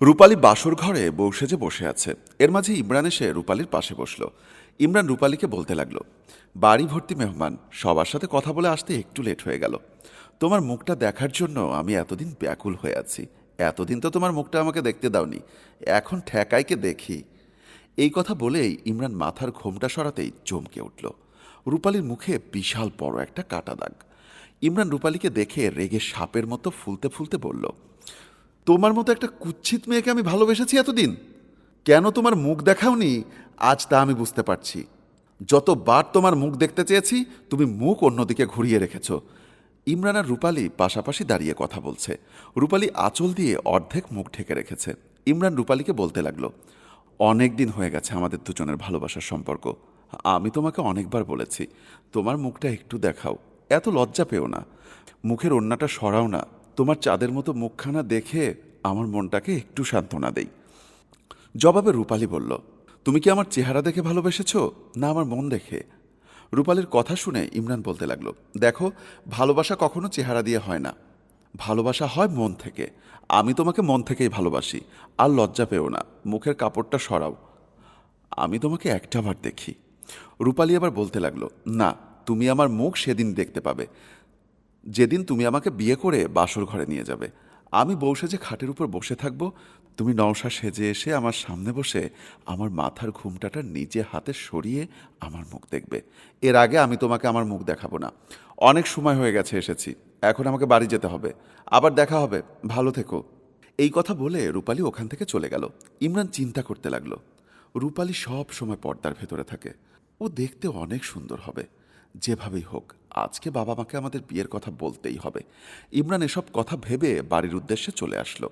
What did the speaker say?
রূপালী বাসর ঘরে বউ সেজে বসে আছে। এর মাঝে ইমরান এসে রূপালীর পাশে বসল। ইমরান রূপালীকে বলতে লাগলো, বাড়ি ভর্তি মেহমান, সবার সাথে কথা বলে আসতে একটু লেট হয়ে গেল। তোমার মুখটা দেখার জন্য আমি এতদিন ব্যাকুল হয়ে আছি। এতদিন তো তোমার মুখটা আমাকে দেখতে দাওনি, এখন ঠেকাইকে দেখি। এই কথা বলেই ইমরান মাথার ঘোমটা সরাতেই চমকে উঠল। রূপালীর মুখে বিশাল বড় একটা কাটা দাগ। ইমরান রূপালীকে দেখে রেগে সাপের মতো ফুলতে ফুলতে বলল, তোমার মতো একটা কুৎসিত মেয়েকে আমি ভালোবেসেছি এতদিন, কেন তোমার মুখ দেখাওনি আজ তা আমি বুঝতে পারছি। যতবার তোমার মুখ দেখতে চেয়েছি তুমি মুখ অন্যদিকে ঘুরিয়ে রেখেছ। ইমরান আর রূপালী পাশাপাশি দাঁড়িয়ে কথা বলছে। রূপালী আঁচল দিয়ে অর্ধেক মুখ ঢেকে রেখেছে। ইমরান রূপালীকে বলতে লাগলো, অনেক দিন হয়ে গেছে আমাদের দুজনের ভালোবাসার সম্পর্ক। আমি তোমাকে অনেকবার বলেছি তোমার মুখটা একটু দেখাও, এত লজ্জা পেও না, মুখের ওড়নাটা সরাও না। তোমার চাঁদের মতো মুখখানা দেখে আমার মনটাকে একটু সান্ত্বনা দেই। জবাবে রূপালী বলল, তুমি কি আমার চেহারা দেখে ভালোবেসেছ না আমার মন দেখে? রূপালীর কথা শুনে ইমরান বলতে লাগলো, দেখো, ভালোবাসা কখনো চেহারা দিয়ে হয় না, ভালোবাসা হয় মন থেকে। আমি তোমাকে মন থেকেই ভালোবাসি। আর লজ্জা পেও না, মুখের কাপড়টা সরাও, আমি তোমাকে একটাবার দেখি। রূপালী আবার বলতে লাগলো, না, তুমি আমার মুখ সেদিন দেখতে পাবে যেদিন তুমি আমাকে বিয়ে করে বাসর ঘরে নিয়ে যাবে। আমি বউ সেজে খাটের উপর বসে থাকবো, তুমি নওশা সেজে এসে আমার সামনে বসে আমার মাথার ঘুমটাটা নিজে হাতে সরিয়ে আমার মুখ দেখবে। এর আগে আমি তোমাকে আমার মুখ দেখাবো না। অনেক সময় হয়ে গেছে এসেছি, এখন আমাকে বাড়ি যেতে হবে। আবার দেখা হবে, ভালো থেকো। এই কথা বলে রূপালী ওখান থেকে চলে গেল। ইমরান চিন্তা করতে লাগলো, রূপালী সব সময় পর্দার ভেতরে থাকে, ও দেখতে অনেক সুন্দর হবে। যেভাবেই হোক আজকে বাবা মাকে আমাদের বিয়ের কথা বলতেই হবে। ইমরান এসব কথা ভেবে বাড়ির উদ্দেশ্যে চলে আসলো।